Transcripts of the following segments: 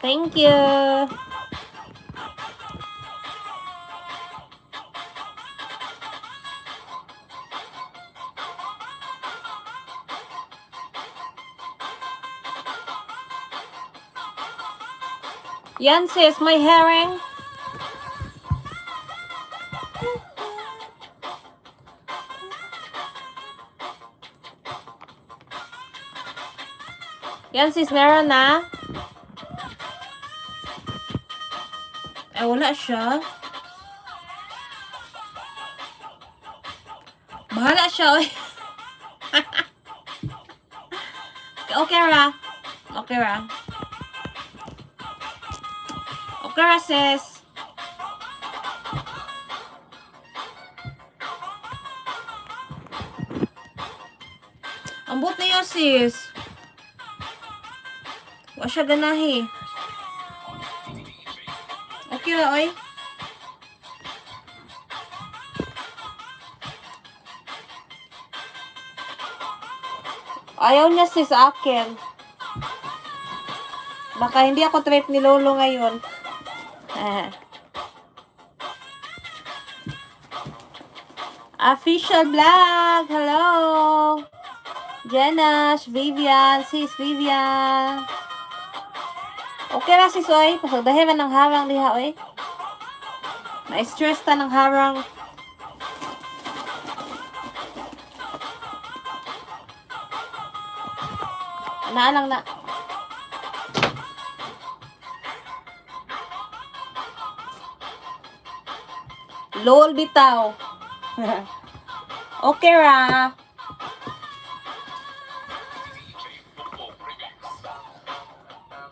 Thank you. Yan sis, may herring. Yan sis, meron na. Wala siya. Bahala siya, oy. Okay ra. Okay ra. Okay ra, sis. Ambot niyo, sis. Wa siya ganahi. Okay ra, oy. Ayaw niya sis sa akin. Baka hindi ako trip ni Lolo ngayon. Official vlog. Hello. Jenash, Vivian, sis Vivian. Okay na sis, oy. Pasagdahin man ng harang diha, oy. Na-stress ta ng harang. Naalang na. Lol bitaw. Okay ra.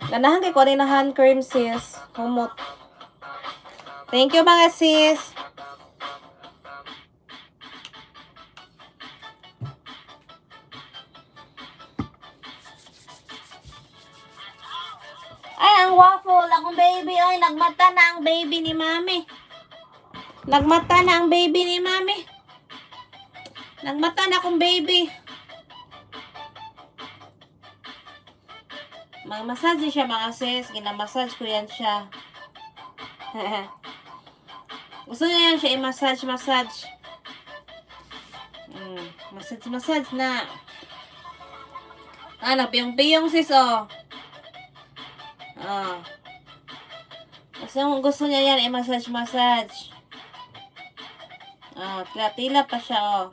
Ganahan kay ko rin na hand cream sis. Humot. Thank you mga sis. Ay, ang waffle. Akong baby. Ay, nagmata na ang baby ni mami. Nagmata na ang baby ni mami. Nagmata na akong baby. Mag-massage siya mga sis. Ginamassage ko yan siya. Gusto niya yan siya i-massage. Massage na. Piyong-piyong sis, oh. Gusto niya yan i-massage. Tila pa siya, oh.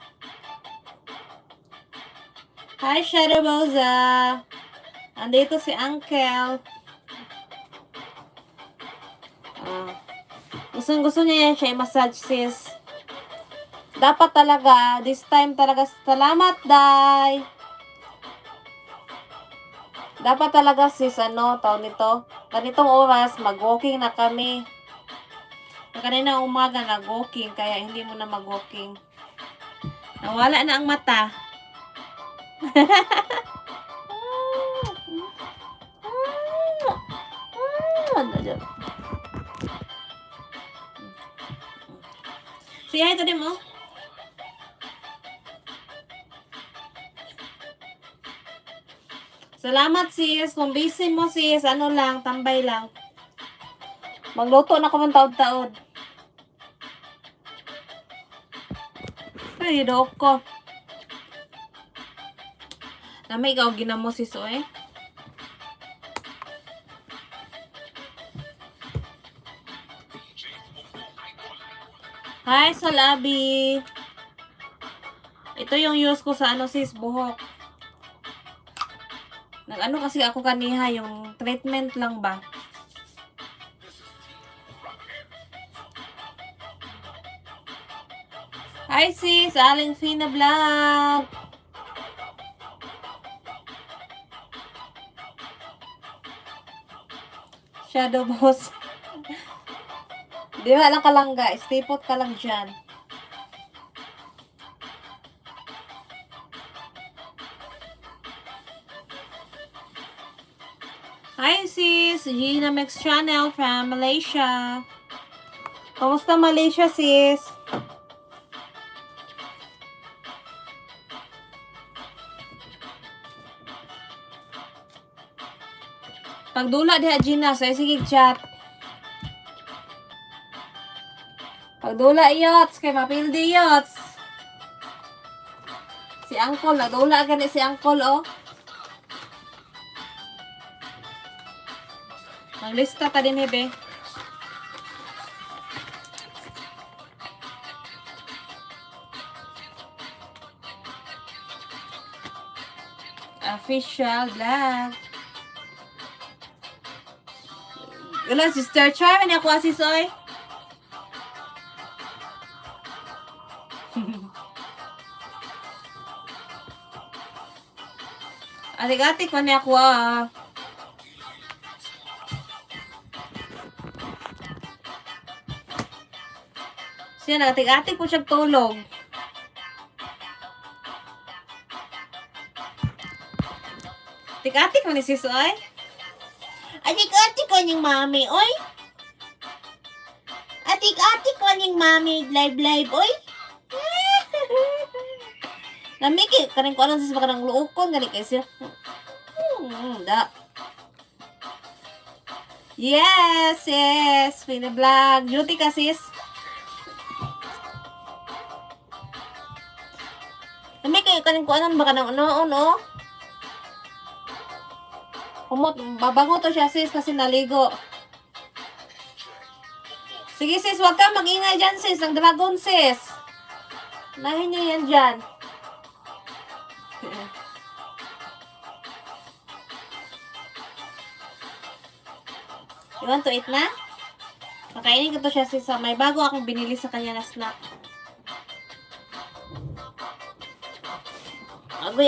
Hi, Shadow Boza. Andito si Uncle. Gusto niya yan siya i-massage, sis. Dapat talaga, this time talaga, salamat, Day. Dapat talaga, sis, taon nito. Ganitong oras, mag-walking na kami. Kanina umaga nag-walking, kaya hindi mo na mag-walking. Nawala na ang mata. Siya ito din mo. Salamat sis. Kung busy mo sis, tambay lang. Magluto na ko ng taod-taod. Ay, dook ko. Namay ikaw ginamo sis, oy. Hi, Salabi. Ito yung use ko sa sis, buhok. Nag-ano kasi ako kaniha, yung treatment lang ba? Hi sis, Aling Fina Vlog. Shadow Boss. Di ba lang ka lang guys, stipot ka lang dyan. Hi sis, Gina Mix Channel from Malaysia. Kamusta Malaysia sis? Pagdula diha Gina, say sige chat. Pagdula yots, kay mapildi yots. Si Uncle, nagdula gani si Uncle, oh. Maglista ta din, hebe. Official vlog. Wala, Sister Char, man ako asis, oy. Atik-atik man niya ako, ah. Siya, nagatik-atik po siya tulog. Atik-atik man ni sis, oy. Atik-atik ko niyong mami, oy. Atik-atik ko niyong mami, live, oy. Namiki, kanin ko anong sis baka ng luukon, gani kayo siya. Da. Yes, pinablog. Duty ka, sis. Namiki, kanin ko anong baka ng noon, oh. Babango to siya, sis, kasi naligo. Sige, sis, wag ka mag-ingay dyan, sis. Ang dragon, sis. Nahin nyo yan dyan. You want to eat na? Pakainin ko to siya, sis. May bago akong binili sa kanya na snack. Agoy.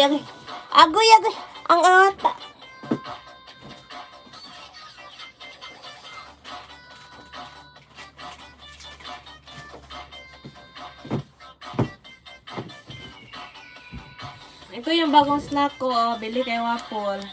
Ang ata. Ito yung bagong snack ko, oh. Bili kay Waffle.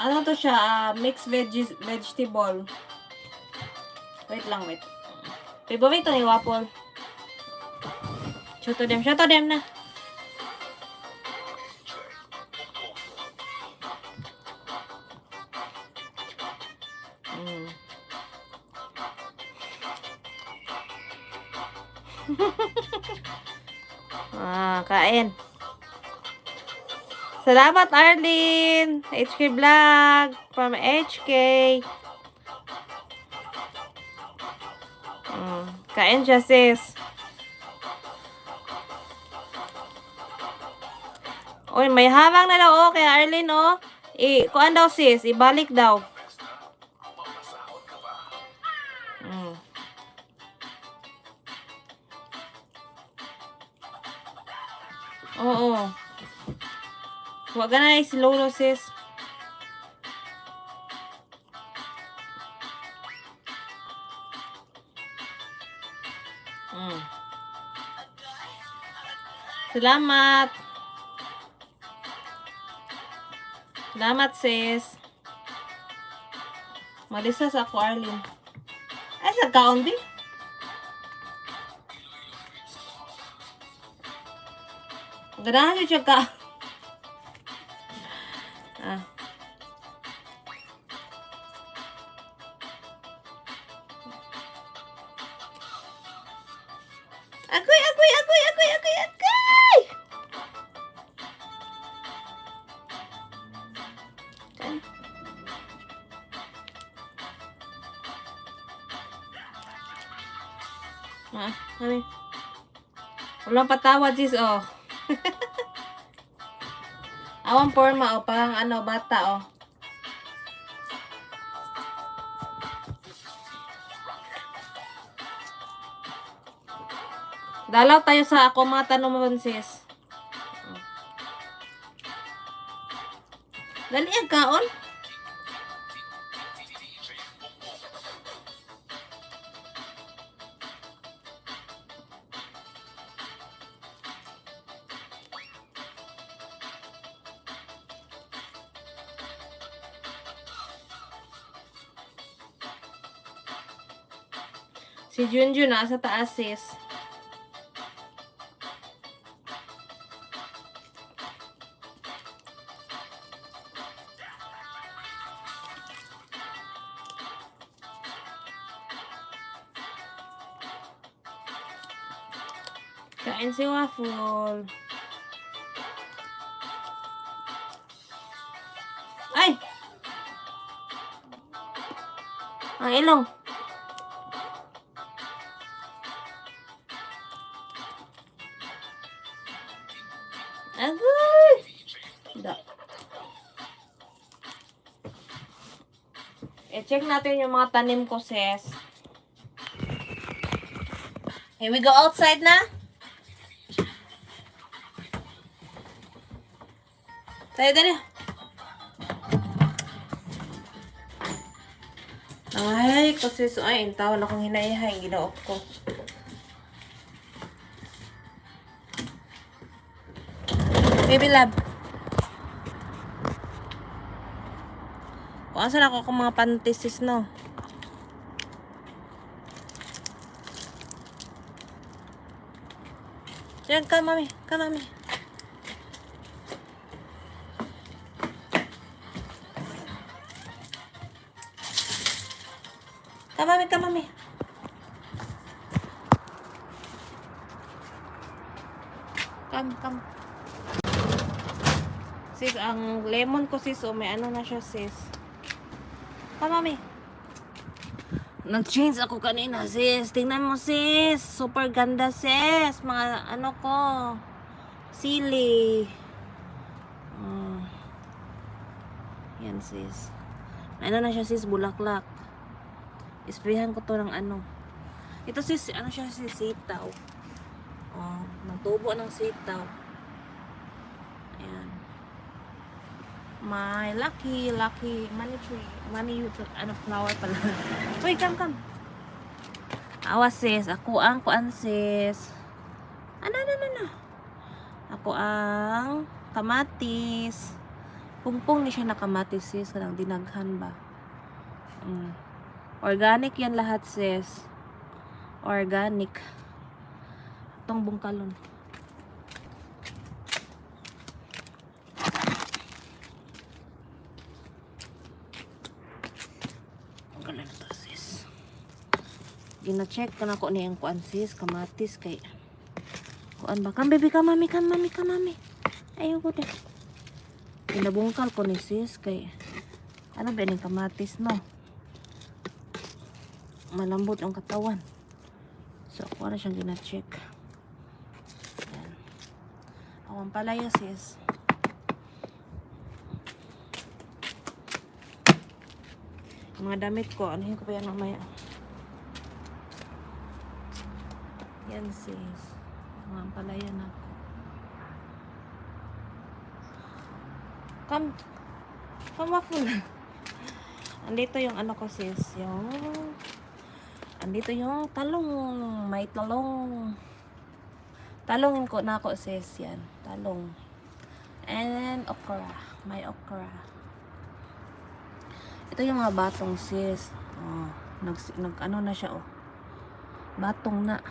Ano to siya? Mixed vegetable. Wait lang. Favorite to ni Waffle. Shoto dem na. Kain. Salamat, Arlene. HK Vlog. From HK. Kain siya, sis. Uy, may harang na daw, oh. Kaya Arlene, oh. Kuan daw, sis. Ibalik daw. Oo. Huwag ka na isilolo, sis. Salamat. Salamat, sis. Malisas ako, Arlene. Ay, sa kaon, di? Ganahan nyo siya ka. Agoy! Walang patawad, sis, oh. Awang forma, oh. Parang bata, oh. Dalaw tayo sa ako mga tanong mo, sis. Dali ang kaon. Si Junjun nasa taas, sis. Kain si Waffle. Ay! Ang ilong. Agoy! Da. I-check natin yung mga tanim ko, sis. Here we go outside na. Tayo din. Ay, kasi ay, intawan akong hinaihay, ginaot ko. Baby love. Kung asan ako kung mga pantisis, no? Diyan, come, mami. Come, mami. Come, mami. Come, mami. Come. Sis, ang lemon ko, sis, may ano na siya, sis. Come, mami. Nag-change ako kanina, sis. Tingnan mo, sis. Super ganda, sis. Mga ano ko. Sili. Yan, sis. Ano na siya, sis. Bulaklak. Isprayan ko to ng ano. Ito, sis. Ano siya, sis? Sitaw. Nagtubo ng sitaw. Ayan. My lucky money tree. Money, flower pala. Uy, come. Awas, sis. Ako ang kuan, sis. Ano. Ako ang kamatis. Pungpong ni siya na kamatis, sis. Kanang dinaghan ba? Organic yan lahat, sis. Organic. Itong bungkalon. Gina-check ka na ko niyang kuan, sis, kamatis kay kuan ba? Come baby, come mami. Ayaw ko din. Pinabungkal ko ni sis kay ano ba yung kamatis, no? Malambot ang katawan. So, ako na siyang gina-check. Ayan. Awang palaya, sis. Yung mga damit ko, anuhin ko pa yan mamaya. Yan, sis. Mga palaya na ako. Come, Waffle. Andito yung ano ko, sis. Andito yung talong. May talong. Talongin ko na ako, sis. Yan. Talong. And okra. May okra. Ito yung mga batong, sis. Ano na siya, Batong na.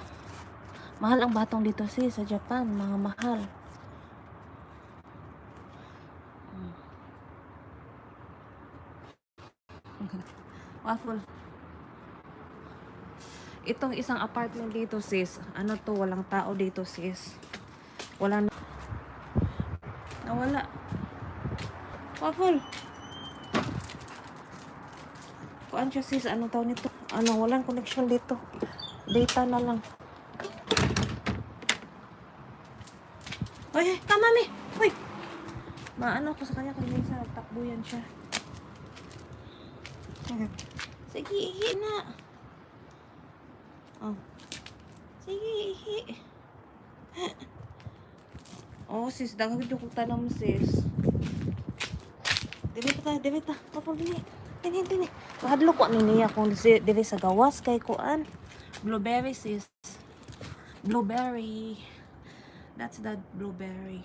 Mahal ang batong dito, sis, sa Japan. Mga mahal. Waffle. Itong isang apartment dito, sis. Ano to? Walang tao dito, sis. Wala na. Nawala. Waffle. Kuan siya, sis. Ano tao nito? Walang connection dito. Data na lang. Uy, come mami. Uy. Maano ko sa kanya kung minsan nagtakbo yan siya. Sige, ihi na. Sige, ihi. Sis, dagag ko tanong, sis. Dili ta. Kapag dili. Kahadlo ko niya kung dili sa gawas kay kuan. Blueberry, sis. Blueberry. That's the blueberry.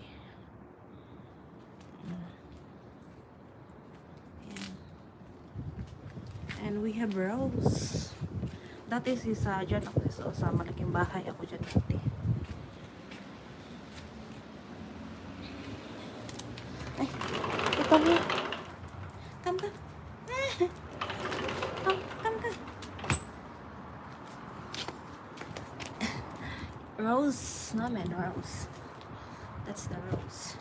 And we have rose. Dati sis, dyan ako sa malaking bahay ako dyan dati. Ay, ito mo. Come. Come. Rose, naman, rose. That's the rose.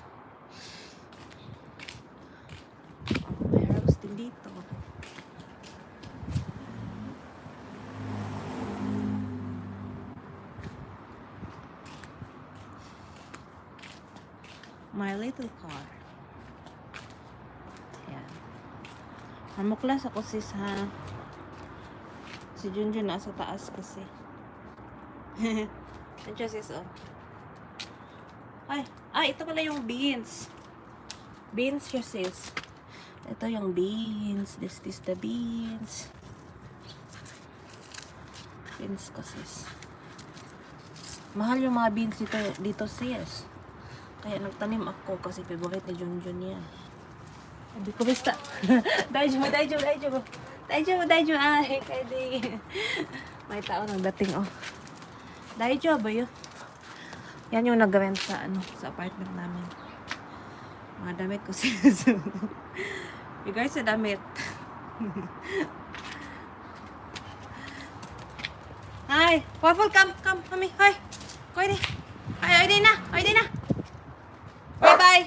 Oh, may rose din dito. My little car. Ayan. Mamuklas ako sis ha. Si Junjun nasa taas kasi. Nandiyan sis oh. Ito pala yung beans. Beans siya sis. Ito yung beans. This is the beans. Beans ko sis. Mahal yung mga beans dito sis. Kaya nagtanim ako kasi favorite ni Junjun yan. Sabi ko, basta. Daijoubu. Ay, kaya may tao nang dating, oh. Daijoubu yun. Yan yung nag-rent sa apartment namin. Mga damit ko siya. Bigay sa damit. Hi, Waffle, come, mami. Hi. Koy di na. Bye.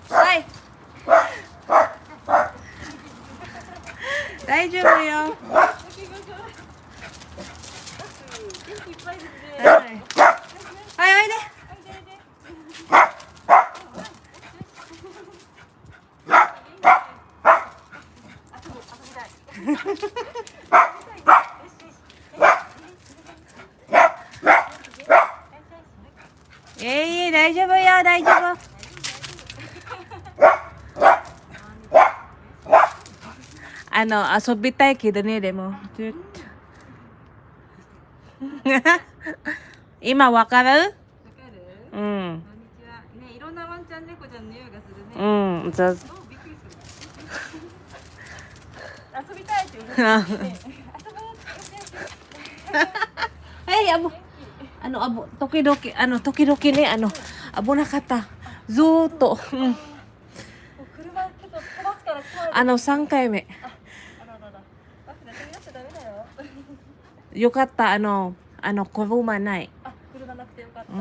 Bye. Daijoubu yo.はい、おいで。大丈夫よ、大丈夫。遊びたいけどね、でも。今わかる？うん。こんにちは。ね、いろんなワンちゃん猫ちゃんの匂いがするね。うん、そう。びっくりする。遊びたいって言うね。遊ぼうって。はい、時々ね、危なかった。ずーっと。うん。車ちょっと飛ばすから怖い。3回目。よかった、車ない。車なくてよかった。ワ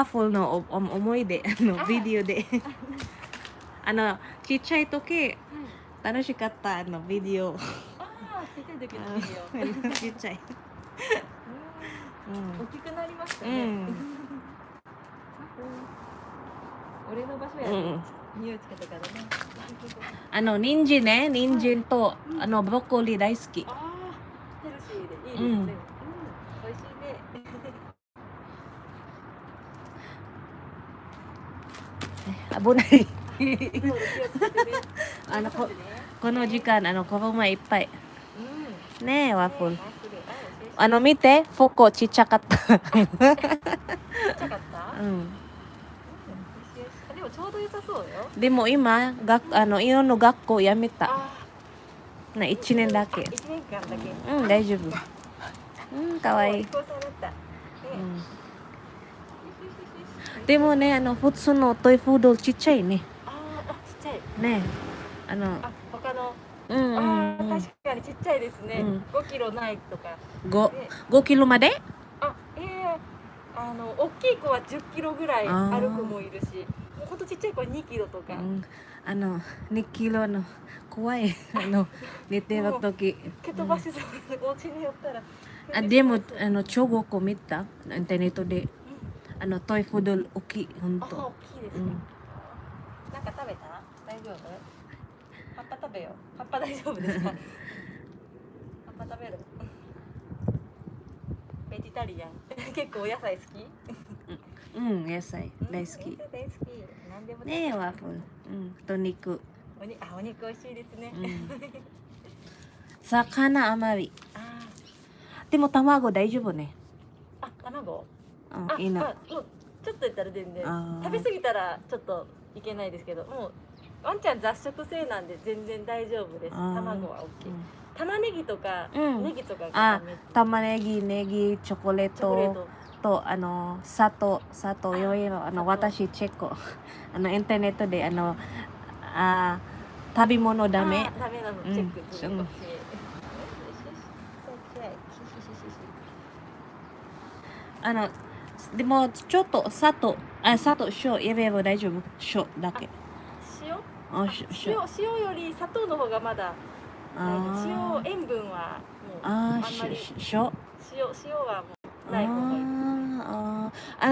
ッフルの思い出、ビデオで。ちっちゃい時、楽しかった、ビデオ。ちっちゃい時のビデオ。ちっちゃい。大きくなりましたね。俺の場所やね。匂いつけたからね。人参ね、人参とブロッコリー大好き。ヘルシーでいいですね。美味しいね。危ない。この時間子供いっぱい。ねえ、ワッフル。見て、フォコちっちゃかった。ちっちゃかった？うん。でもちょうど良さそうよ。でも今、イオンの学校辞めた。1年だけ。1年間だけ。うん、大丈夫。かわいい。でもね、普通のトイフードちっちゃいね。ちっちゃい。ね。他の。確かにちっちゃいですね。5キロないとか。5キロまで？大きい子は10キロぐらい歩くもいるし、もうほんとちっちゃい子は2キロとか。2キロの怖い、寝てる時。蹴飛ばしそう、お家に寄ったら。でも、中国見た？インターネットで。トイフード大きい、ほんと。大きいですね。なんか食べた？大丈夫？葉っぱ食べよう。葉っぱ大丈夫ですか？葉っぱ食べる？ベジタリアン。結構お野菜好き？野菜大好き。何でもねえ、ワッフル。と肉。お肉美味しいですね。魚甘い。でも卵大丈夫ね。卵？いいな。もうちょっとやったら全然。食べ過ぎたらちょっといけないですけど、もうワンちゃん雑食性なんで全然大丈夫です。卵は OK。玉ねぎとか、ネギとかがダメ。玉ねぎ、ネギ、チョコレートと砂糖いろいろ私チェックインターネットで食べ物ダメ。ダメなのチェックする。でもちょっと砂糖塩入れれば大丈夫。塩だけ。塩より砂糖の方がまだ塩塩分はもうあんまり塩はもうない方がいい。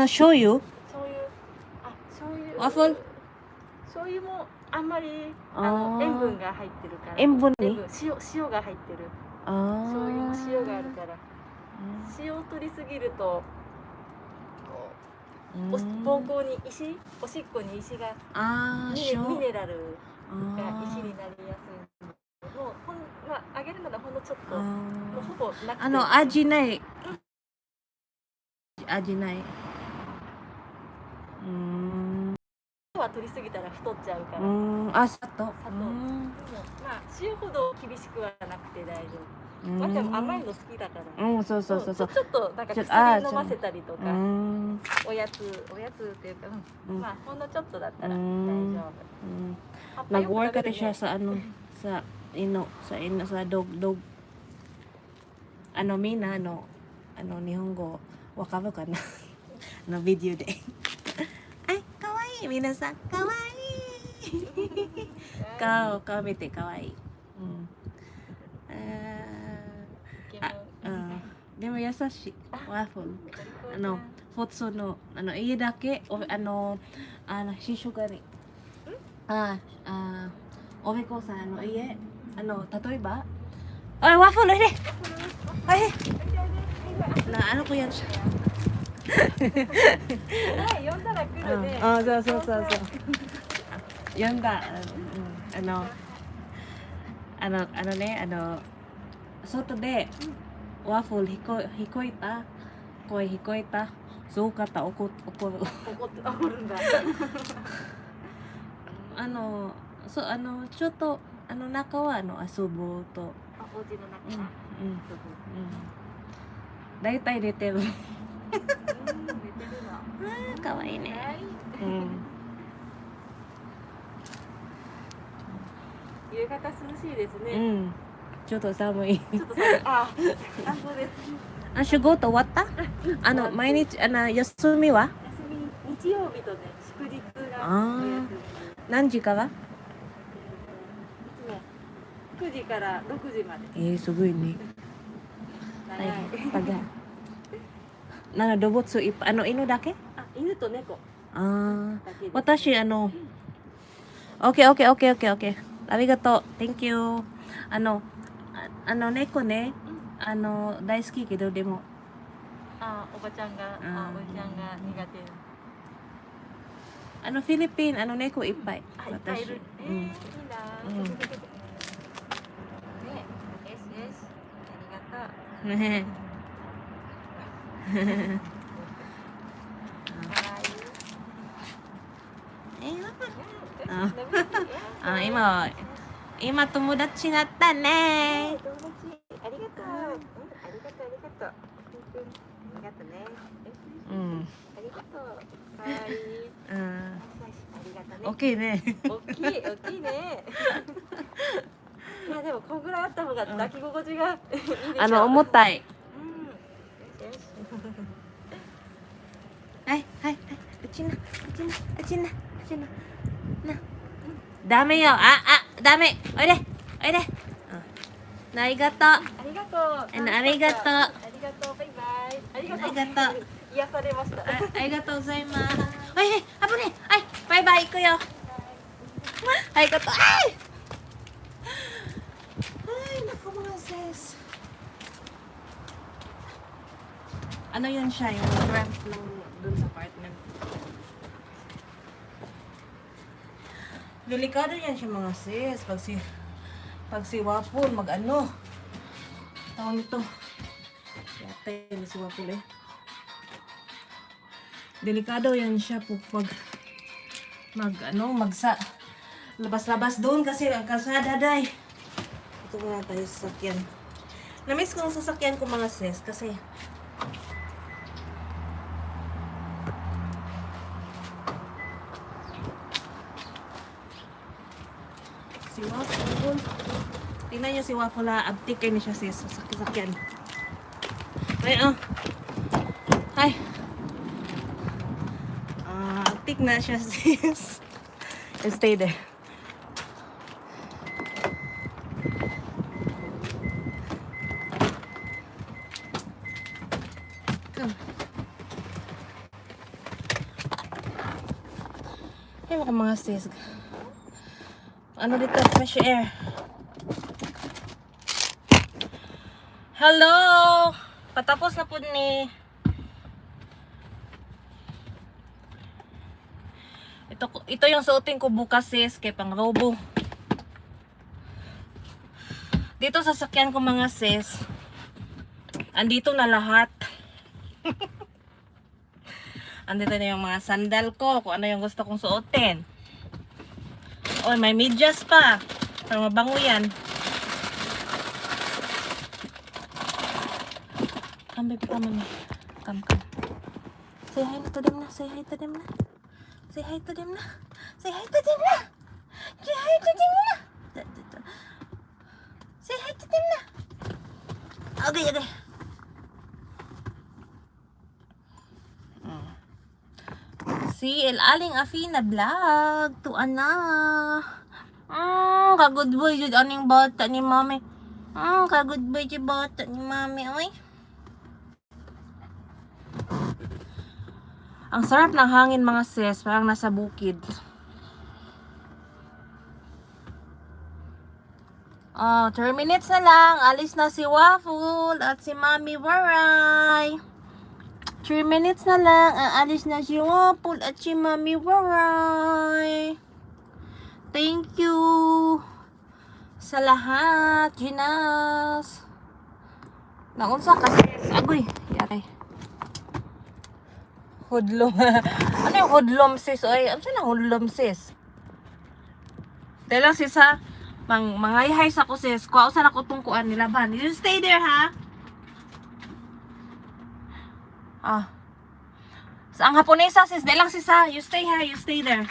醤油ワッフル醤油もあんまり塩分が入ってるから塩が入ってる醤油も塩があるから塩を取りすぎると膀胱におしっこに石がミネラルが石になりやすい。もうあげるならほんのちょっと、もうほぼなくて。味ないは取りすぎたら太っちゃうから。砂糖。塩ほど厳しくはなくて大丈夫。ワンちゃんも甘いの好きだから。そう。ちょっとなんか薬飲ませたりとか、おやつっていうか、ほんのちょっとだったら大丈夫。Nag-work kasi siya sa dog Mina Nihongo wakaru ka na video de. Ay, kawaii minasan, kawaii. Kao mite kawaii. でも優しいワッフルフォッツの家だけ秘書がねおべこさん家例えばワッフル入れこyan siya 呼んだら来るねそう呼んだ外でワッフル聞こえた声聞こえたそうかった怒るんだちょっと中は遊ぶとお家の中は大体出てる出てるかわいいね夕方涼しいですねちょっと寒いそうです仕事終わった毎日休みは日曜日とね祝日が何時から9時から6時まで。すごいね。動物いっぱい犬だけ？犬と猫。私OK。ありがとう。Thank you。猫ね大好きけどでもおばちゃんが苦手。フィリピン猫いっぱい。私。いいな。ありがとう。ね今友達になったね。友達ありがとう。ありがとうね。ありがとう。かわいい。大きいね。大きいね。いやでもこんぐらいあった方が抱き心地がいいでしょ。重たい。はい。うちな。ダメよ。ダメ。おいで。ありがとう。ありがとう。バイバイ。ありがとう。癒されました。ありがとうございます。はい、バイバイ行くよ。ありがとう。Yun siya, yung rent dun sa apartment. Delikado yan siya mga sis. Pag si Wapol, tawag nito. Yate, si Wapol Delikado yan siya pag labas-labas doon kasi ang kalsada, day. Ito muna tayo sa sasakyan. Namiss ko ang sasakyan ko mga sis kasi si Waffle. Tingnan nyo si Waffle ha. Abtik kayo niya siya sis sa sasakyan. Ay, Ay. Abtik na siya sis. And stay there. Come. Ay, mga sis. Ano dito? Fresh air. Hello! Patapos na po ni... Ito yung suotin ko bukas sis, kay pang robo. Dito sa sakyan ko mga sis, andito na lahat. Andito na yung mga sandal ko, kung ano yung gusto kong suotin. Oy, may medyas pa. Para mabango yan. Come baby, come on. Come. Say hi to them na. Say hi to them na. Say hi to them na. Say hi to them na. Say hi to them na. Say hi to them na. Okay. Si El Aling Afina vlog to ana. Ka-good boy jud aning bata ni mami. Ka-good boy jud bata ni mami oy. Ang sarap ng hangin mga sis, parang nasa bukid. 3 minutes na lang, alis na si Waffle at si Mami Waray. 3 minutes na lang, alis na si Waffle at si Mami Waray. Thank you sa lahat, Ginas. Naunsa ka sis? Agoy, yari. Hudlom. Ano yung hudlom sis? Oy, ano sila hudlom sis? Dahil lang sis ha, mangayhay sa ko sis. Kuha usan ako itong kuan nilaban. You stay there ha? Sa ang Haponesa sis, dahil lang sis ha. You stay ha, you stay there.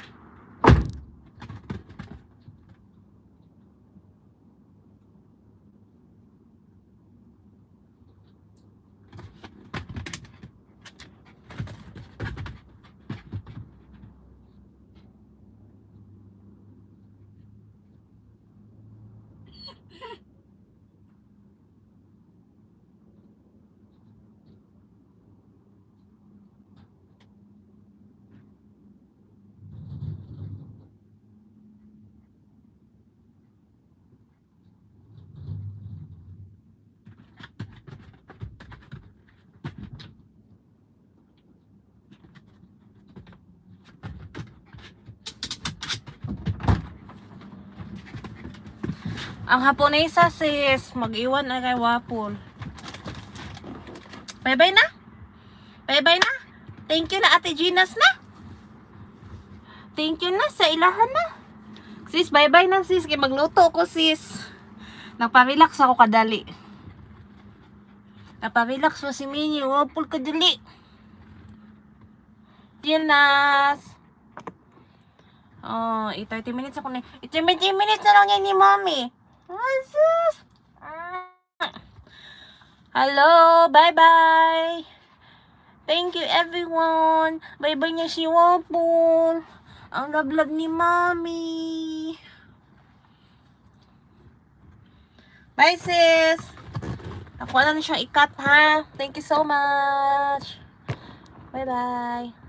Ang Haponesa sis, mag-iwan na kay Waffle. Bye-bye na? Bye-bye na? Thank you na Ate Ginas na? Thank you na sa ilahan na? Sis, bye-bye na sis. Kaya magluto ko sis. Nagpa-relax ako kadali. Nagpa-relax mo si Minnie. Waffle kadali. Ginas. 30 minutes ako na. 30 minutes na lang yan ni Mommy. Hello, bye-bye. Thank you everyone. Bye-bye niya si Waffle. Ang love-love ni Mommy. Bye sis. Ako na siya i-cut ha. Thank you so much. Bye-bye.